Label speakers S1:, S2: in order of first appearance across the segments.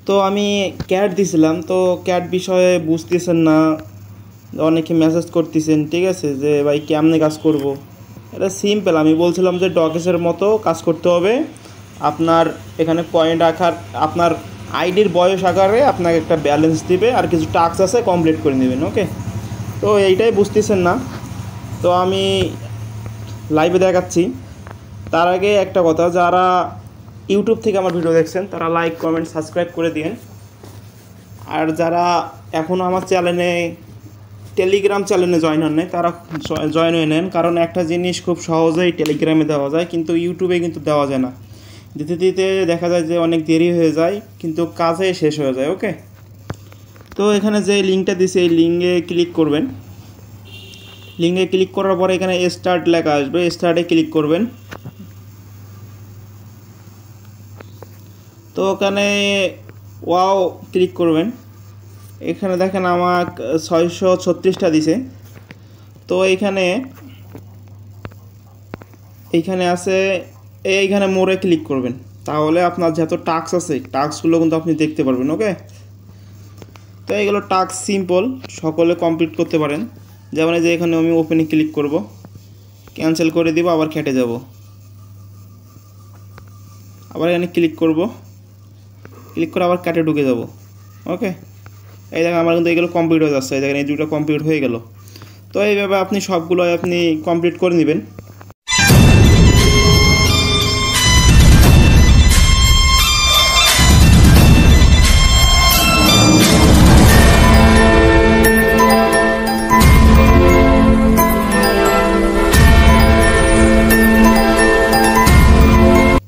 S1: তো আমি ক্যাট দিছিলাম, তো ক্যাট বিষয়ে বুঝতেছেন না, অনেকে মেসেজ করতেছেন, ঠিক আছে, যে ভাই কেমনে কাজ করব। এটা সিম্পল, আমি বলছিলাম যে ডকেসের মতো কাজ করতে হবে। আপনার এখানে পয়েন্ট আকার, আপনার আইডির বয়স আকারে আপনাকে একটা ব্যালেন্স দিবে, আর কিছু টাস্ক আছে কমপ্লিট করে নেবেন। ওকে, তো এইটাই বুঝতেছেন না, তো আমি লাইভে দেখাচ্ছি। তার আগে একটা কথা, যারা ইউটিউব থেকে আমার ভিডিও দেখছেন তারা লাইক কমেন্ট সাবস্ক্রাইব করে দিন। আর যারা এখনও আমার চ্যানেলে টেলিগ্রাম চ্যানেলে জয়েন হন নাই তারা জয়েন হয়ে নেন, কারণ একটা জিনিস খুব সহজেই টেলিগ্রামে দেওয়া যায়, কিন্তু ইউটিউবে কিন্তু দেওয়া যায় না। দিতে দিতে দেখা যায় যে অনেক দেরি হয়ে যায়, কিন্তু কাজে শেষ হয়ে যায়। ওকে, তো এখানে যে লিঙ্কটা দিছে এই লিঙ্কে ক্লিক করবেন। লিঙ্কে ক্লিক করার পরে এখানে স্টার্ট লেখা আসবে, স্টার্টে ক্লিক করবেন। তো ওখানে ওয়াও ক্লিক করবেন। এখানে দেখেন আমার 636টা দিছে। তো এইখানে আছে, এইখানে মোড়ে ক্লিক করবেন, তাহলে আপনার যত টাস্ক আছে টাস্কগুলো কিন্তু আপনি দেখতে পারবেন। ওকে, তো এইগুলো টাস্ক সিম্পল, সকলে কমপ্লিট করতে পারেন। যেমন এই যে এখানে আমি ওপেনে ক্লিক করব, ক্যান্সেল করে দিব, আবার কেটে যাব, আবার এখানে ক্লিক করব, ক্লিক করে আবার কেটে ঢুকে যাব। ওকে, এই দেখেন আমার কিন্তু এগুলো কমপ্লিট হয়ে যাচ্ছে, এই দেখেন এই দুটো কমপ্লিট হয়ে গেল। তো এইভাবে আপনি সবগুলো আপনি কমপ্লিট করে নেবেন।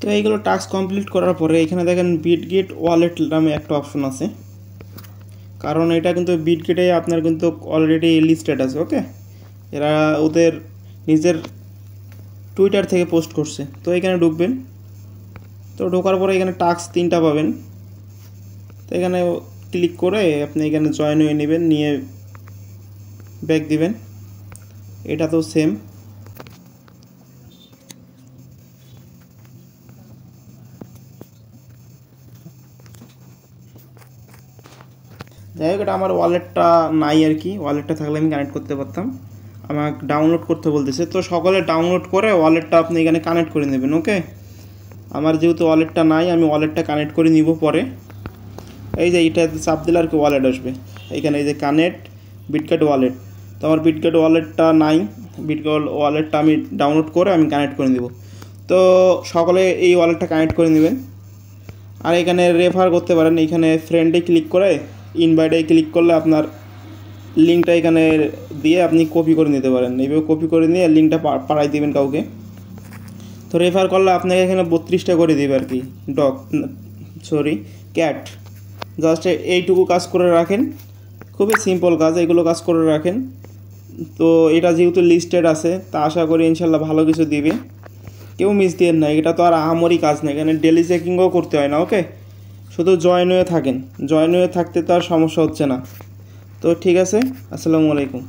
S1: তো এইগুলো টাস্ক কমপ্লিট করার পরে এখানে দেখেন বিটগেট ওয়ালেট নামে একটা অপশন আছে, কারণ এটা কিন্তু বিটগেটে আপনার কিন্তু অলরেডি লিস্টেড আছে। ওকে, এরা ওদের নিজের টুইটার থেকে পোস্ট করছে। তো এখানে ঢুকবেন, তো ঢোকার পরে এখানে টাস্ক 3টা পাবেন। তো এখানে ক্লিক করে আপনি এখানে জয়েন হয়ে নেবেন, নিয়ে ব্যাক দিবেন। এটা তো সেম, যাই হোক, এটা আমার ওয়ালেটটা নাই আর কি, ওয়ালেটটা থাকলে আমি কানেক্ট করতে পারতাম। আমাকে ডাউনলোড করতে বলতেছে, তো সকলে ডাউনলোড করে ওয়ালেটটা আপনি এখানে কানেক্ট করে নেবেন। ওকে, আমার যেহেতু ওয়ালেটটা নাই, আমি ওয়ালেটটা কানেক্ট করে নিব পরে। এই যে এটা চাপ দিলে আর কি ওয়ালেট আসবে, এখানে এই যে কানেক্ট বিটগেট ওয়ালেট। তো আমার বিটগেট ওয়ালেটটা নাই, বিটগেট ওয়ালেটটা আমি ডাউনলোড করে আমি কানেক্ট করে নেব। তো সকলে এই ওয়ালেটটা কানেক্ট করে নেবেন। আর এখানে রেফার করতে পারেন, এখানে ফ্রেন্ডে ক্লিক করে ইনভাইটে ক্লিক করলে আপনার লিঙ্কটা এখানে দিয়ে আপনি কপি করে নিতে পারেন। এইভাবে কপি করে নিয়ে লিঙ্কটা পাঠাই দেবেন কাউকে। তো রেফার করলে আপনাকে এখানে 32টা করে দেবে আর কি ক্যাট। জাস্ট এইটুকু কাজ করে রাখেন, খুবই সিম্পল কাজ, এগুলো কাজ করে রাখেন। তো এটা যেহেতু লিস্টেড আছে, তা আশা করি ইনশাল্লাহ ভালো কিছু দিবে, কেউ মিস দিয়েন না। এটা তো আর আহামরি কাজ না, এখানে ডেলি চেকিংও করতে হয় না। ওকে, শুধু জয়েন হয়ে থাকেন, জয়েন হয়ে থাকতে তো আর সমস্যা হচ্ছে না। তো ঠিক আছে, আসসালামু আলাইকুম।